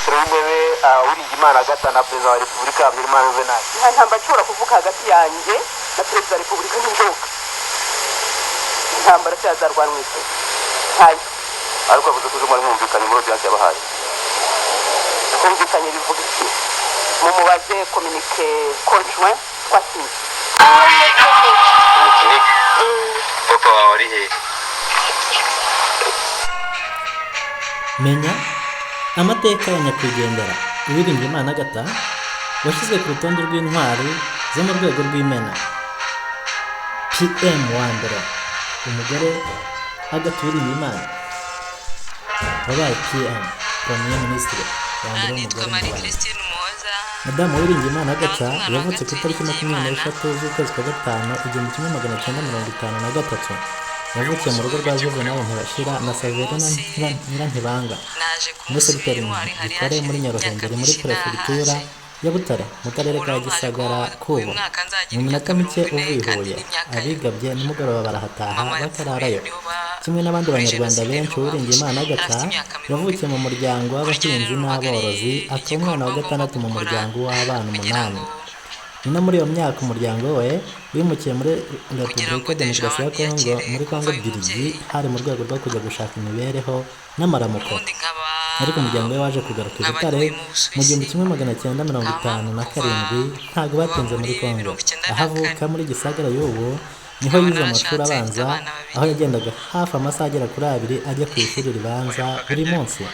minisitiri w'intebe Uwiringiyimana Agatha na perezida wa repubulika Habyarimana Juvenal. nta ntambara ishobora kuvuka hagati yanjye na perezida wa repubulika n'inzoka. intambara cyazarwana mu isi ntayo. ariko avuze ko mwari mwumvikanye muri audience yabahaye. kumvikanye bivuga iki? mumubaze communique conjoint twasinye. papa wawe ari he? menya amateka ya nyakwigendera Uwiringiyimana Agatha washyizwe ku rutonde rw'intwari zo mu rwego rw'imena. PM wa mbere umugore Agatha Uwiringiyimana wabaye PM Premier Ministre wa mbere w'umugore mu Rwanda. Madamu Uwiringiyimana Agatha yavutse ku itariki 23 z'ukwezi kwa gatanu 1953. yavukiye mu rugo rwa Juvenal Ntibashira na Saverina Nyirantibanga muri segiteri Gikore muri Nyaruhengeri muri perefegitura ya Butare mu karere ka Gisagara Kubo. Mu minota mike uvuye i Huye abigabye nimugoroba barahataha batararayo. Kimwe n'abandi banyarwanda benshi, Uwiringiyimana Agatha yavukiye mu muryango w'abahinzi n'aborozi, akaba umwana wa gatandatu mu muryango w'abana 8. Ni no muri iyo myaka umuryango we wimukiye muri Repubulika Demokarasi ya Kongo muri Kongo Birigi, hari mu rwego rwo kujya gushaka imibereho n'amaramuko. Ariko umuryango we waje kugaruka i Butare mu 1957, ntabwo batinze muri Kongo. Aho avuka muri Gisagara y'ubu niho yize amashuri abanza, aho yagendaga hafi amasaha agera kuri 2 ajya ku ishuri ribanza buri munsi.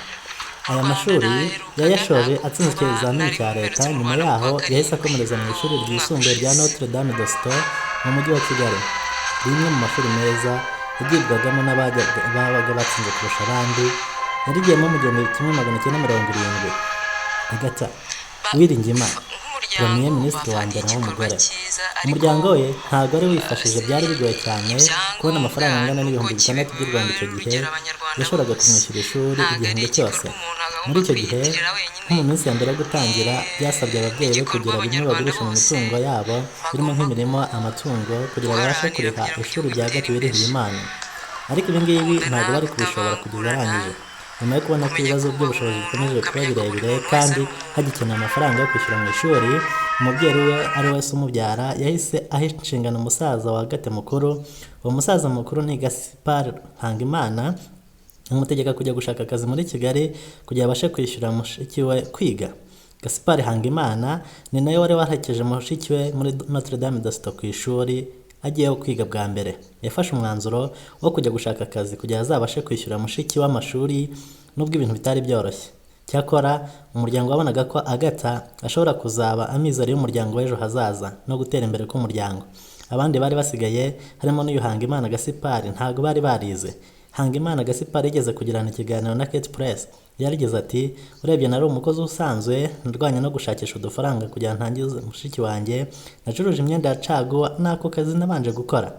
Aya mashuri yayashoje atsinze ikizamini cya leta. Nyuma yaho yahise akomereza mu ishuri ryisumbuye rya Notre Dame de Store mu mujyi wa Kigali, rimwe mu mashuri meza yagirwagamo n'ababaga batsinze kurusha abandi. yarigiyemo mu 1970. Agatha Uwiringiyimana Premier Ministre wa mbere w'umugore. Umuryango we ntabwo ari wifashije, byari bigoye cyane kubona amafaranga angana n'ibihumbi 6 by'u Rwanda icyo gihe. Yashoboraga kumwishyura ishuri igihembwe cyose. Muri icyo gihe nko mu minsi ya mbere yo gutangira, byasabye ababyeyi be kugira bimwe bagurisha mu mitungo yabo birimo nk'imirimo, amatungo, kugira babashe kuriha ishuri rya Agatha Uwiringiyimana. Ariko ibi ngibi ntabwo bari kubishobora kugeza arangije. Nyuma yo kubona ko ibibazo by'ubushobozi bikomeje kuba birebire kandi hagikeneye amafaranga yo kwishyura mu ishuri, umubyeyi we ari we se umubyara yahise aha inshingano umusaza wa Agatha mukuru. Uwo musaza mukuru ni Gaspard Hangimana, amutegeka kujya gushaka akazi muri Kigali kugira abashe kwishyura mushiki we kwiga. Gaspard Hangimana ni nawe wari waherekeje mushiki we muri Notre Dame de Store ku ishuri agiyeho kwiga bwa mbere. Yafashe umwanzuro wo kujya gushaka akazi kugira azabashe kwishyura mushiki w'amashuri, nubwo ibintu bitari byoroshye. Cyakora umuryango wabonaga ko Agatha ashobora kuzaba amizero y'umuryango w'ejo hazaza no gutera imbere k'umuryango. Abandi bari basigaye harimo n'uyu Hangimana Gaspard ntabwo bari barize. Hangimana Gaspard yigeze kugirana ikiganiro na Kate Press. Yarigeze ati, urebye nari umukozi usanzwe ndwanya no gushakisha udufaranga kugira ntangize mushiki wanjye, nacuruje imyenda ya caguwa, nako kazi nabanje gukora.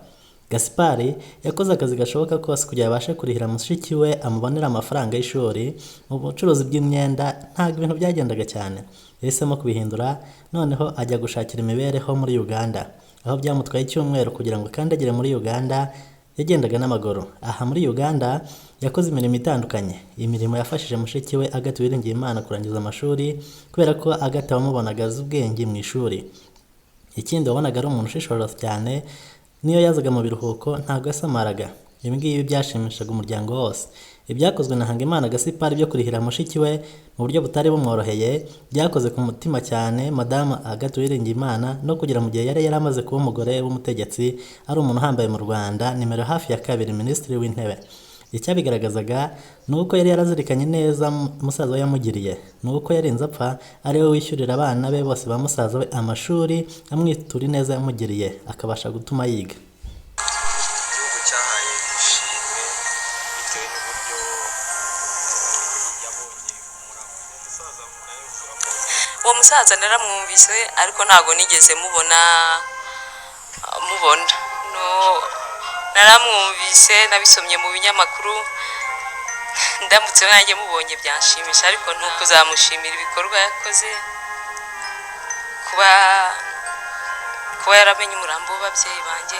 Gaspard yakoze akazi gashoboka kose kugira abashe kurihira mushiki we amubonera amafaranga y'ishuri. Mu bucuruzi bw'imyenda ntabwo ibintu byagendaga cyane, yahisemo kubihindura, noneho ajya gushakira imibereho muri Uganda, aho byamutwaye icyumweru kugira ngo kandagire muri Uganda. Yagendaga n'amaguru. Aha muri Uganda yakoze imirimo itandukanye. Iyi mirimo yafashije mushiki we Agatha Uwiringiyimana kurangiza amashuri, kubera ko Agatha wamubonaga azi ubwenge mu ishuri. Ikindi wabonaga ari umuntu ushishoza cyane, niyo yazaga mu biruhuko ntabwo yasamaraga. Ibi ngibi byashimishaga umuryango wose. Ibyakozwe na Hangimana Gaspard byo kurihira mushiki we mu buryo butari bumworoheye byakoze ku mutima cyane Madamu Agatha Uwiringiyimana, no kugira mu gihe yari yaramaze kuba umugore w'umutegetsi, ari umuntu uhambaye mu Rwanda, nimero hafi ya 2 Minisitiri w'Intebe. Icyabigaragazaga ni uko yari yarazirikanye neza musaza we yamugiriye, ni uko yarinze apfa ari we wishyurira abana be bose ba musaza we amashuri, amwitura neza yamugiriye akabasha gutuma yiga. Uwo musaza naramwumvise ariko ntago nigeze mubona no naramwumvise, nabisomye mu binyamakuru. Ndamutse nanjye mubonye byanshimisha, ariko ntukuzamushimira ibikorwa yakoze, kuba yaramenye umurambo w'ababyeyi banjye,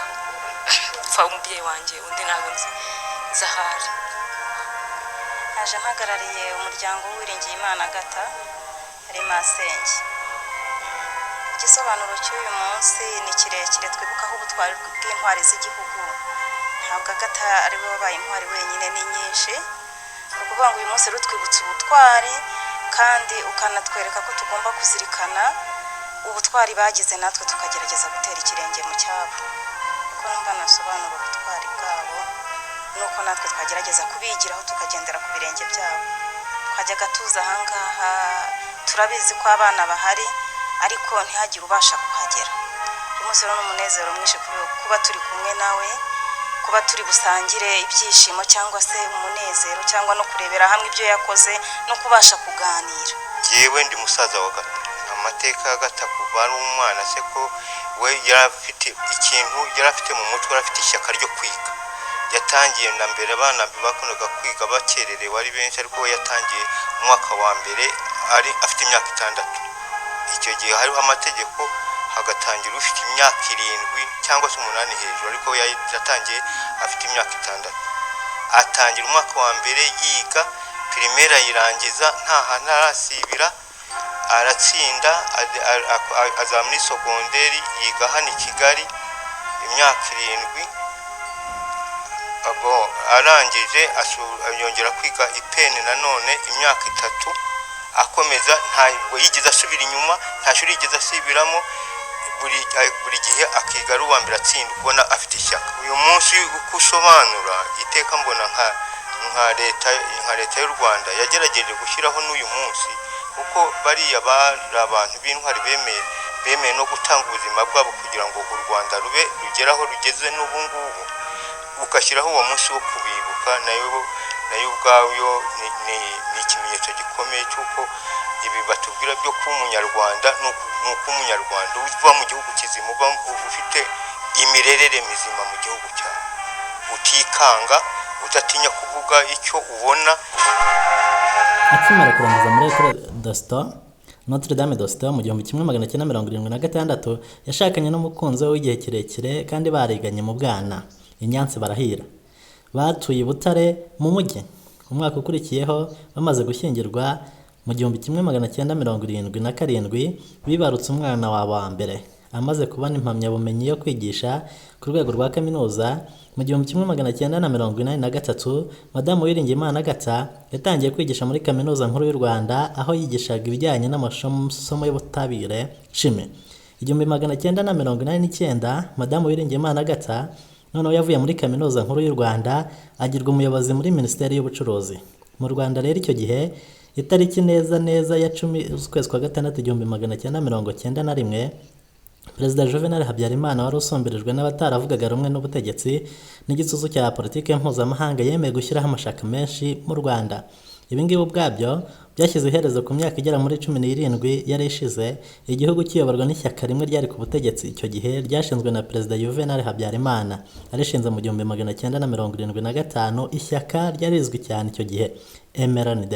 umubyeyi wanjye undi ntago nzi Zahari. naje mpagarariye umuryango w'Uwiringiyimana Agatha ari Masenge. Igisobanuro cy'uyu munsi ni kirekire, twibukaho ubutwari bw'intwari z'igihugu. Ntabwo Agatha ari we wabaye intwari wenyine, ni nyinshi. Ni ukuvuga ngo uyu munsi rutwibutsa ubutwari kandi ukanatwereka ko tugomba kuzirikana ubutwari bagize, natwe tukagerageza gutera ikirenge mu cyabo. Uko numva nasobanura ubutwari bwabo nuko natwe twagerageza kubigiraho tukagendera ku birenge byabo. Twajyaga tuza ahangaha, turabizi ko abana bahari ariko ntihagire ubasha kuhagera. Uyu munsi rero n'umunezero mwinshi kuba turi kumwe nawe, kuba turi busangire ibyishimo cyangwa se umunezero cyangwa no kurebera hamwe ibyo yakoze no kubasha kuganira. Yewe ndi musaza wa Agatha, amateka y'Agatha kuva ari umwana se ko we yarafite ikintu, yarafite mu mutwe, yarafite ishyaka ryo kwiga. Yatangiye na mbere abana bakundaga kwiga bakererewe ari benshi, ariko we yatangiye umwaka wa mbere ari afite imyaka 6. Icyo gihe hariho amategeko hagatangira ufite imyaka 7 cyangwa se 8 hejuru, ariko we yatangiye afite imyaka 6. Atangira umwaka wa mbere yiga primaire ayirangiza ntarasibira, aratsinda aza muri sogonderi yiga hano i Kigali imyaka 7. Arangije yongera kwiga ipeni nanone imyaka 3, akomeza ntabwo yigeze asubira inyuma, nta shuri yigeze asibiramo, buri gihe akiga ari uwa mbere atsinda, ubona afite ishyaka. Uyu munsi uko usobanura iteka mbona nka leta y'u Rwanda yagerageje gushyiraho n'uyu munsi, kuko bariya bari abantu b'intwari bemeye no gutanga ubuzima bwabo kugira ngo u Rwanda rugeraho rugeze n'ubu ngubu, ugashyiraho uwo munsi wo kubibuka, nayo ubwayo ni ikimenyetso gikomeye cy'uko ibi batubwira byo kuba umunyarwanda ni uko umunyarwanda uva mu gihugu kizima, uba ufite imirerere mizima mu gihugu cyawe, utikanga, udatinya kuvuga icyo ubona. Akimara kurangiza muri Notre Dame d'Ostor mu 1976 yashakanye n'umukunzi we w'igihe kirekire kandi bariganye mu bwana. Inyansi barahira, batuye Butare mu mujyi. Umwaka ukurikiyeho bamaze gushyingirwa mu 1977 bibarutse umwana wabo wa mbere. Amaze kubona impamyabumenyi yo kwigisha ku rwego rwa kaminuza mu 1983, Madamu Uwiringiyimana Agatha yatangiye kwigisha muri Kaminuza Nkuru y'u Rwanda, aho yigishaga ibijyanye n'amasomo y'ubutabire shimi. 1989 Madamu Uwiringiyimana Agatha noneho yavuye muri Kaminuza Nkuru y'u Rwanda agirwa umuyobozi muri Minisiteri y'Ubucuruzi. Mu Rwanda rero icyo gihe itariki neza ya 10 z'ukwezi kwa gatandatu 1991, Perezida Juvenal Habyarimana wari usomberejwe n'abataravugaga rumwe n'ubutegetsi n'igisusu cya politike mpuzamahanga yemeye gushyiraho amashaka menshi mu Rwanda. Ibi ngibi ubwabyo byashyize iherezo ku myaka igera muri 17 yari ishize, igihugu kiyoborwa n'ishyaka rimwe ryari ku butegetsi icyo gihe ryashinzwe na Perezida Juvenal Habyarimana. Arishinze mu 1975, ishyaka ryari rizwi cyane icyo gihe MRND.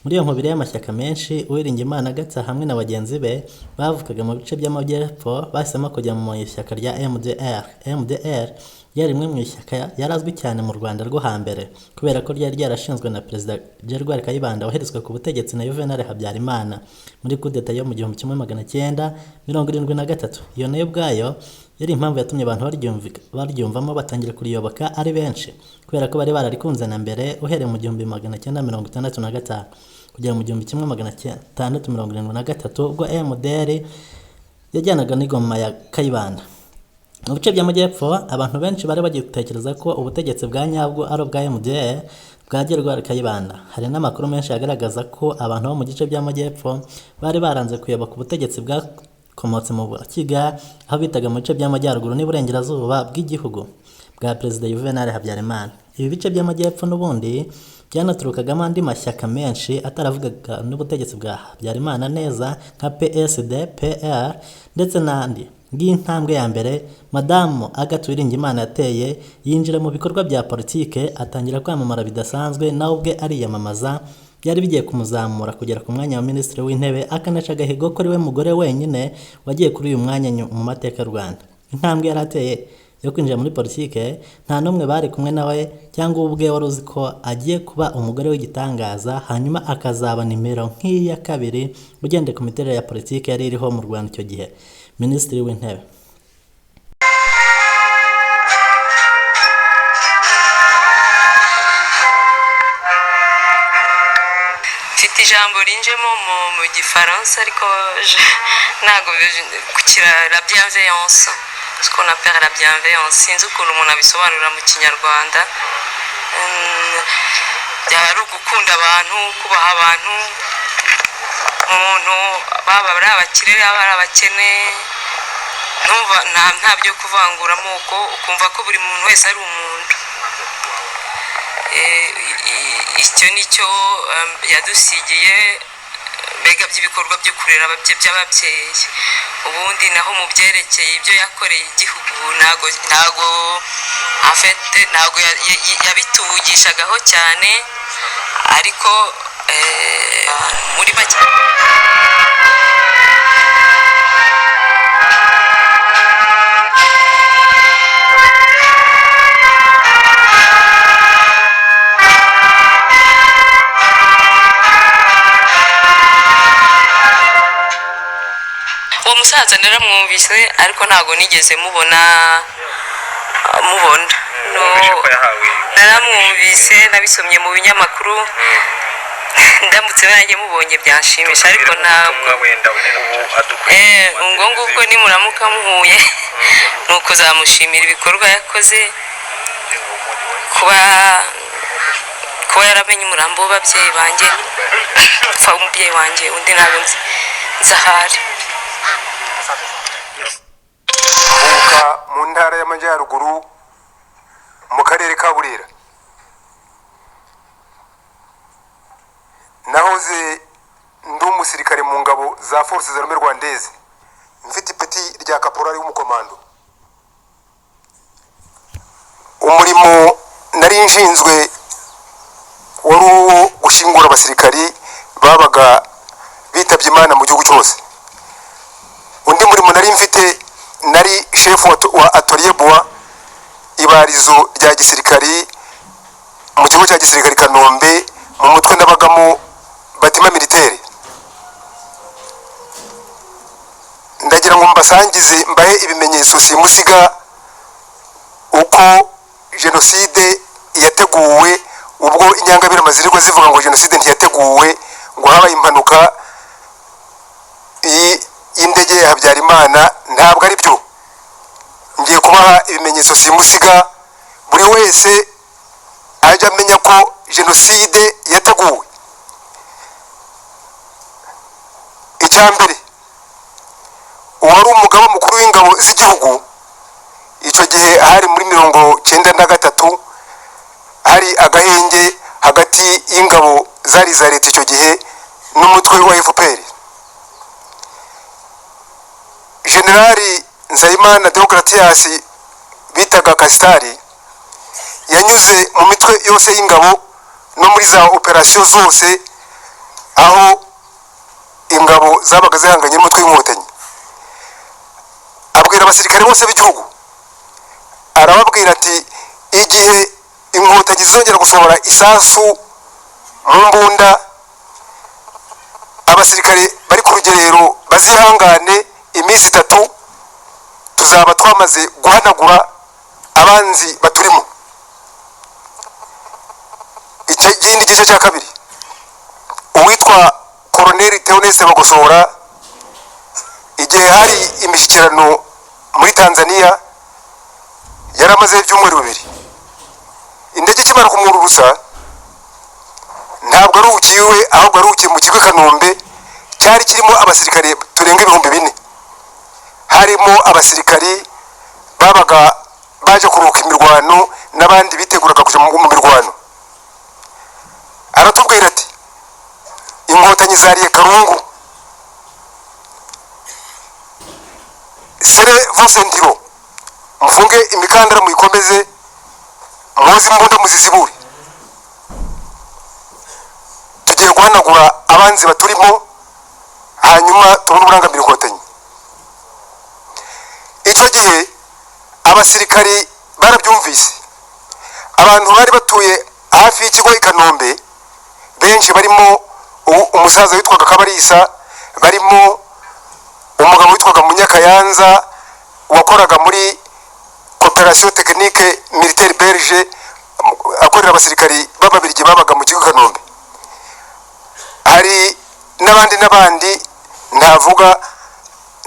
Muri iyo nkubiri y'amashyaka menshi, Uwiringiyimana Agatha hamwe na bagenzi be bavukaga mu bice by'amajyepfo bahisemo kujya mu ishyaka rya MDR. MDR yari rimwe mu ishyaka yarazwi cyane mu Rwanda rwo hambere kubera ko ryari ryarashinzwe na Perezida Gerard Kayibanda waheretswe ku butegetsi na Juvenal Habyarimana muri kudeta yo mu 1973. Iyo nayo ubwayo yari impamvu yatumye abantu baryumvamo batangira kuriyoboka ari benshi kubera ko bari bararikunze na mbere, uhereye mu 1965 kugera mu 1973 ubwo MDR yajyanaga n'ingoma ya Kayibanda. Mu bice by'amajyepfo abantu benshi bari bagitekereza ko ubutegetsi bwa nyabwo ari ubwa MDR bwa Gerard Kayibanda. Hari n'amakuru menshi agaragaza ko abantu bo mu gice by'amajyepfo bari baranze kuyoboka ubutegetsi bwakomotse mu Kiga, aho bitaga mu bice by'amajyaruguru n'iburengerazuba bw'igihugu bwa Perezida Juvenal Habyarimana. Ibi bice by'amajyepfo n'ubundi byanaturukagamo andi mashyaka menshi ataravugaga n'ubutegetsi bwa Habyarimana neza nka PSD, PR ndetse n'andi. Ng'intambwe ya mbere Madamu Agatha Uwiringiyimana yateye, yinjira mu bikorwa bya politike, atangira kwamamara bidasanzwe, nawe ubwe ariyamamaza. Byari bigiye kumuzamura kugera ku mwanya wa Minisitiri w'Intebe, akanaca agahigo ko ari we mugore wenyine wagiye kuri uyu mwanya mu mateka y'u Rwanda. Intambwe yari ateye yo kwinjira muri politike nta n'umwe bari kumwe nawe cyangwa ubwe wari uzi ko agiye kuba umugore w'igitangaza hanyuma akazaba nimero nk'iya kabiri ugendeye ku miterere ya politike yari iriho mu Rwanda icyo gihe, minisitiri w'intebe. mfite ijambo rinjemo mu gifaransa ariko ntabwo kukira la bienveillance, ce qu'on appelle la bienveillance, sinzi ukuntu umuntu abisobanura mu kinyarwanda. Ari ugukunda abantu, kubaha abantu, umuntu baba ari abakire baba ari abakene, nta byo kuvangura amoko, ukumva ko buri muntu wese ari umuntu. Icyo nicyo yadusigiye mbega by'ibikorwa byo kurera by'ababyeyi. Ubundi naho mu byerekeye ibyo yakoreye igihugu ntago yabituvugishagaho cyane, ariko muri make uwo musaza naramwumvise ariko ntabwo nigeze mubona. Naramwumvise, nabisomye mu binyamakuru, ndamutse nanjye mubonye byanshimisha, ariko ntabwo ngo ngubwo nimuramuka muhuye ni ukuzamushimira ibikorwa yakoze, kuba yaramenye umurambo w'ababyeyi banjye, upfa umubyeyi wanjye undi ntabwo nzahari. Mvuka mu ntara y'Amajyaruguru mu karere ka Burera. Nahoze ndi umusirikare mu ngabo za Forces Armées Rwandaises, mfite ipeti rya kaporari w'umukomando. Umurimo nari nshinzwe wari uwo gushingura abasirikari babaga bitabye Imana mu gihugu cyose. Undi murimo nari mfite nari chef wa atelier bois ibarizo rya gisirikari mu kigo cya gisirikari Kanombe, mu mutwe nabagamo batima militaire. Ndagira ngo mbasangize mbahe ibimenyetso simusiga uko jenoside yateguwe, ubwo inyangabire amazirirwa zivuga ngo jenoside ntiyateguwe, ngo habaye impanuka y'indege ya Habyarimana. Ntabwo ari byo. Ngiye kubaha ibimenyetso simusiga buri wese ajya amenya ko jenoside yateguwe. Icyambere, uwari umugaba mukuru w'ingabo z'igihugu icyo gihe hari muri 1993, hari agahenge hagati y'ingabo zari za leta icyo gihe n'umutwe wa FPR. Generali Nzayimana Deogratias bitaga Kasitari yanyuze mu mitwe yose y'ingabo no muri za operasiyo zose aho ingabo zabaga zihanganye n'umutwe w'inkotanyi. Abwira abasirikare bose b'igihugu, arababwira ati igihe inkotanyi zizongera gusohora isasu mu mbunda, abasirikare bari ku rugerero bazihangane iminsi 3, tuzaba twamaze guhanagura abanzi baturimo. Ikindi gice cya kabiri, uwitwa Colonel Theoneste Bagosora, igihe hari imishyikirano muri Tanzania, yaramaze ibyumweru 2, indege ikimara kumururusa ntabwo aruhukiwe, ahubwo aruhukiye mu kigo Kanombe cyari kirimo abasirikare turenga 4,000. Harimo abasirikari babaga baje kuruhuka imirwano n'abandi biteguraga kujya mu mirwano. Aratubwira ati inkotanyi zariye Karungu, sere vosentiro, mufunge imikandara muyikomeze, muzi imbunda muzizibure, tugiye guhanagura abanzi baturimo, hanyuma tubone uburangamira inkotanyi. Icyo gihe abasirikari barabyumvise. Abantu bari batuye hafi y'ikigo i Kanombe benshi barimo umusaza witwaga Kabarisa, barimo umugabo witwaga Munyakayanza wakoraga muri Coopération Technique Militaire Belge akorera abasirikari b'Ababiligi babaga mu kigo Kanombe. Hari n'abandi ntavuga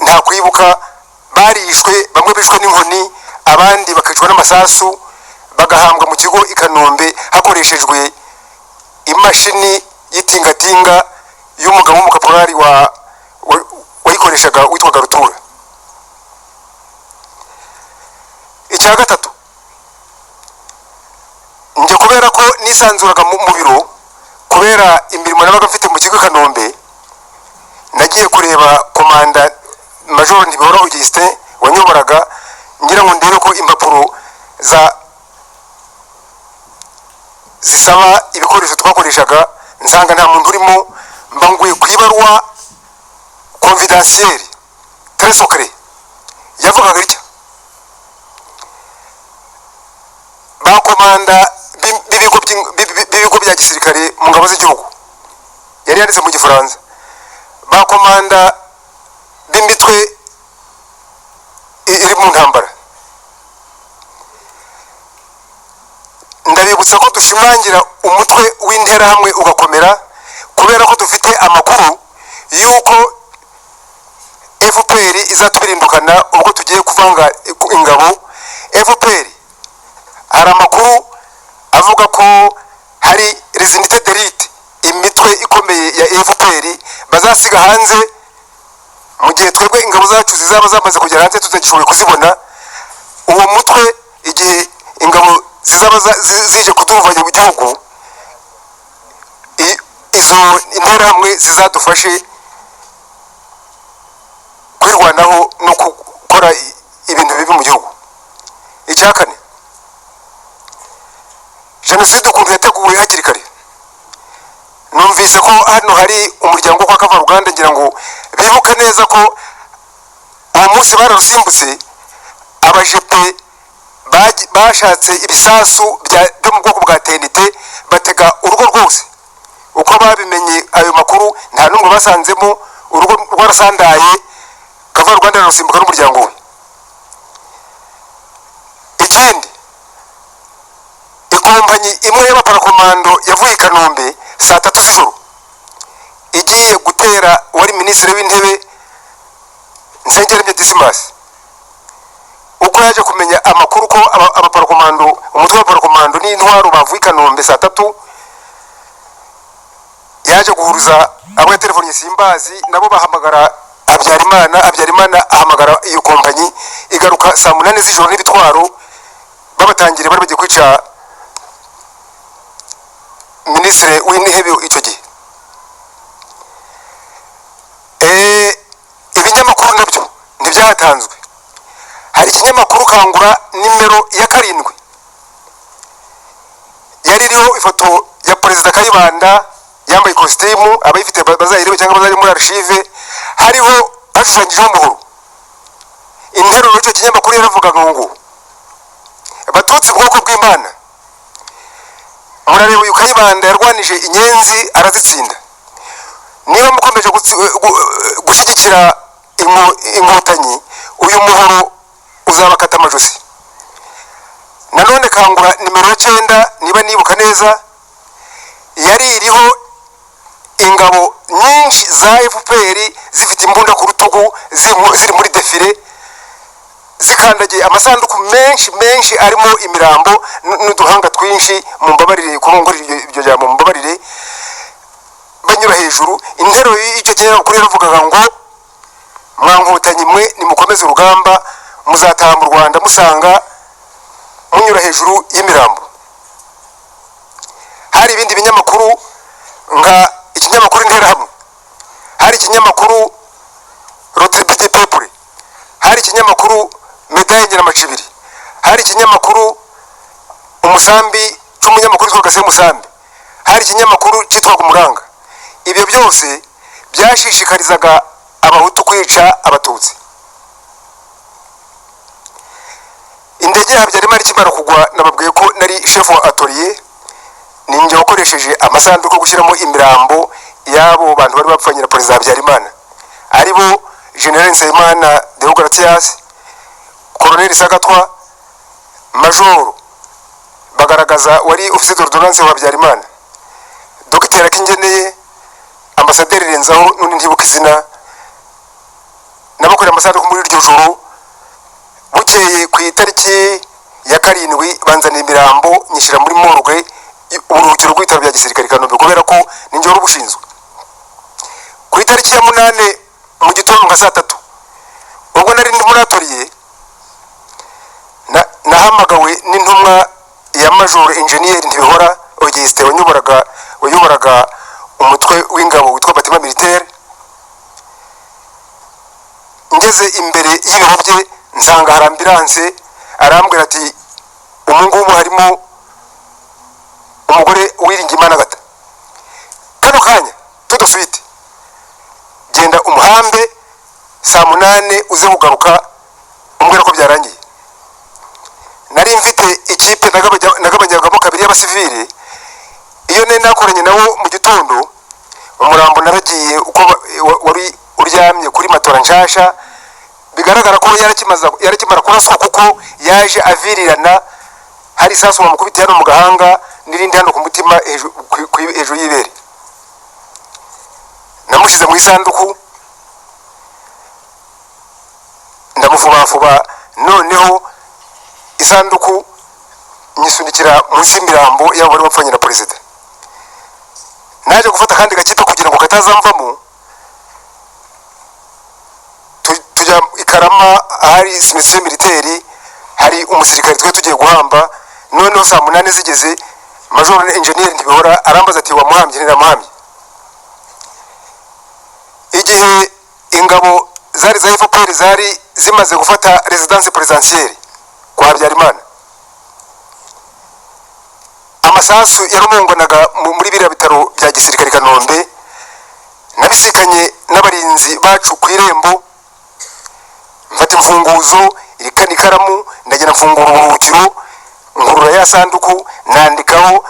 nta kwibuka barishwe, bamwe bishwe n'inkoni, abandi bakicwa n'amasasu bagahambwa mu kigo i Kanombe hakoreshejwe imashini y'itingatinga y'umugabo w'umukaporari wayikoreshaga witwaga Rutura. Icya gatatu, njye kubera ko nisanzuraga mu biro kubera imirimo nabaga mfite mu kigo Kanombe, nagiye kureba komanda Major Ntibora Augustin wanyoboraga, ngira ngo ndebe ko impapuro zisaba ibikoresho twakoreshaga nsanga nta muntu urimo, mbanguye ku ibaruwa confidentielle très secret yavugaga itya: bakomanda b'ibigo bya gisirikare mu ngabo z'igihugu, yari yanditse mu Gifaransa, bakomanda b'imitwe iri mu ntambara. Ndabibutsa ko dushimangira umutwe w'interahamwe ugakomera kubera ko dufite amakuru yuko FPR izatubirindukana ubwo tugiye kuvanga ingabo. FPR hari amakuru avuga ko hari resinite d'élite, imitwe ikomeye ya FPR bazasiga hanze mu gihe twebwe ingabo zacu zizaba zamaze kugera hanze tutagishoboye kuzibona. Uwo mutwe igihe ingabo zizaba zije kuduvanya mu gihugu, izo interahamwe zizadufashe kwirwanaho no gukora ibintu bibi mu gihugu. Icya kane, jenoside ukuntu yateguwe hakiri kare. Numvise ko hano hari umuryango kwa Kavaruganda, ngira ngo bibuke neza ko uwo munsi bararusimbutse, abajepe bashatse ibisasu byo mu bwoko bwa TNT batega urugo rwose. Uko babimenye ayo makuru nta n'umwe basanzemo, urugo rwarasandaye, Kavaruganda ararusimbuka n'umuryango we. Ikindi, ikompanyi imwe y'abaparakomando yavuye i Kanombe saa 3 z'ijoro igiye gutera wari minisitiri w'intebe Nsengeremye Dismas. Uko yaje kumenya amakuru ko abaparakomando, umutwe w'abaparakomando n'intwaro bavuye i Kanombe saa 3, yaje guhuruza abo telefone simbazi, nabo bahamagara Habyarimana ahamagara iyo kompanyi, igaruka saa 8 z'ijoro n'ibitwaro babatangire bari bagiye kwica minisitiri w'intebe icyo gihe. Ibinyamakuru nabyo ntibyatanzwe. Hari ikinyamakuru Kangura nimero ya 7 yari iriho ifoto ya Perezida Kayibanda yambaye ikositimu, abayifite bazayirebe cyangwa bazari muri archive, hariho hashushanyijeho umuhoro. Interuro y'icyo kinyamakuru yaravugaga ngo Batutsi bwoko bw'Imana, murareba uyu Kayibanda yarwanije inyenzi arazitsinda, niba mukomeje gushyigikira inkotanyi uyu muhoro uzabakata amajosi. Nanone Kangura nimero ya 9 niba nibuka neza yari iriho ingabo nyinshi za FPR zifite imbunda ku rutugu ziri muri defile zikandagiye amasanduku menshi arimo imirambo n'uduhanga twinshi. mu mbabarire kurongora ibyo jambo, mu mbabarire, banyura hejuru. Intero y'icyo kinyamakuru yaravugaga ngo mwankotanyi mwe nimukomeze urugamba, muzataha mu Rwanda musanga munyura hejuru y'imirambo. Hari ibindi binyamakuru nka ikinyamakuru Interahamwe, hari ikinyamakuru Rotribut du Peuple, hari ikinyamakuru Medaille Nyiramacibiri, hari ikinyamakuru Umusambi cy'umunyamakuru witwa Gase Musambi, hari ikinyamakuru cyitwaga Umuranga. Ibyo byose byashishikarizaga Abahutu kwica Abatutsi. indege ya Habyarimana ikimara kugwa nababwiye ko nari chef wa atelier ninjye wakoresheje amasanduku gushyiramo imirambo y'abo bantu bari bapfanye na Perezida Habyarimana aribo General Nsabimana Deogratias, Colonel Sagatwa, Major bagaragaza wari officier d'ordonnance wa Habyarimana, Dr Akingeneye, Ambassadeur Renzaho n'undi ntibuka izina, n'abakorera amasanduku muri iryo joro. Bukeye ku itariki ya 7 banzana imirambo nyishira muri morgue uburuhukiro rw'ibitaro bya gisirikare Kanombe kubera ko ninjye wari ubushinzwe. Ku itariki ya 8 mu gitondo nka saa 3 ubwo nari ndi muri atelier nahamagawe n'intumwa ya Major Engineer Ntibihora Auguste wayoboraga umutwe w'ingabo witwa Batima Militaire. Ngeze imbere y'ibiro bye nsanga hari ambulance, arambwira ati umungumu harimo umugore Uwiringiyimana Agata, kano kanya todo suite genda umuhambe saa 8 uze kugaruka umbwira ko byarangiye. Nari mfite ikipe nagabanyagamo kabiri y'abasivile, iyo nari nakoranye nawo mu gitondo umurambo naragiye uko wari uryamye kuri matora nshasha, bigaragara ko yarakimara kuraswa kuko yaje avirirana, hari isasu bamukubitiye hano mu gahanga n'irindi hano ku mutima hejuru y'ibere. Namushize mu isanduku ndamufubafuba, noneho isanduku nyisunikira munsi y'imirambo y'abo bari bapfanye na Perezida. Naje gufata kandi gakipe kugira ngo katazamvamo, tujya ikarama hari cimetière militaire, hari umusirikare twe tugiye guhamba. Noneho saa 8 zigeze Major Engineer Ntibihora arambaza ati wamuhambye niramuhamye. Igihe ingabo zari za FPR zari zimaze gufata residence présidentielle kwa Habyarimana, amasasu yarumunganaga muri biriya bitaro bya gisirikare Kanombe. Nabisikanye n'abarinzi bacu ku irembo, mfata imfunguzo irikana ikaramu ndagenda mfungura uburuhukiro, ngurura ya sanduku nandikaho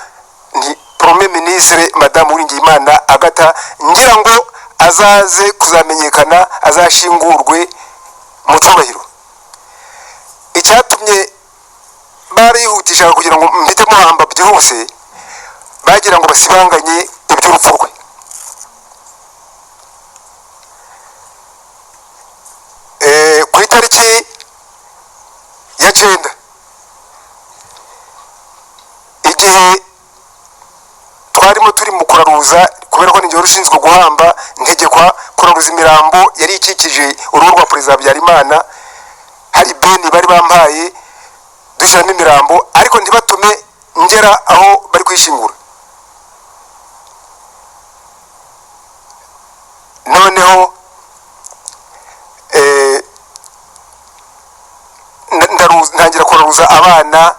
ni Premier Ministre Madame Uwiringiyimana Agata, ngira ngo azaze kuzamenyekana, azashingurwe mu cyubahiro. Icyatumye barihutisha kugira ngo mpite muhamba byihuse, bagira ngo basibanganye iby'urupfu rwe. Ku itariki ya 9 igihe twarimo turi mu kuraruza, kubera ko ninjye rushinzwe guhamba, ntegekwa kuraruza imirambo yari ikikije uruhu rwa Perezida Habyarimana. Hari beni bari bampaye dushyira n'imirambo, ariko ntibatume ngera aho bari kwishingura. Noneho ntangira kuraruza abana,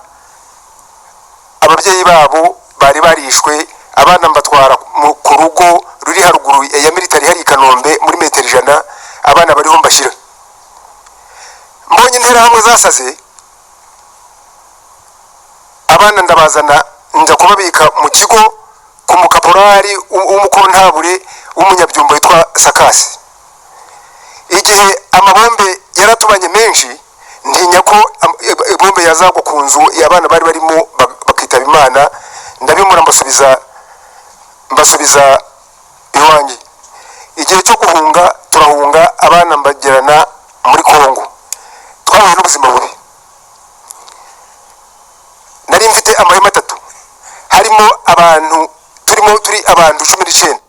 ababyeyi babo bari barishwe, abana mbatwara ku rugo ruri haruguru ya military hari Kanombe muri metero 100, abana bariho mbashyira. Mbonye interahamwe zasaze, abana ndabazana nza kubabika mu kigo ku mukaporari w'umukontabure w'umunyabyumba witwa Sakasi. Igihe amabombe yaratubanye menshi, ntinya ko ibombe yazagwa ku nzu y'abana bari barimo bakitaba Imana, ndabimura mbasubiza iwanjye. Igihe cyo guhunga turahunga, abana mbagerana muri Kongo, twahuye n'ubuzima bubi. Nari mfite amahema 3, harimo abantu turi abantu 19.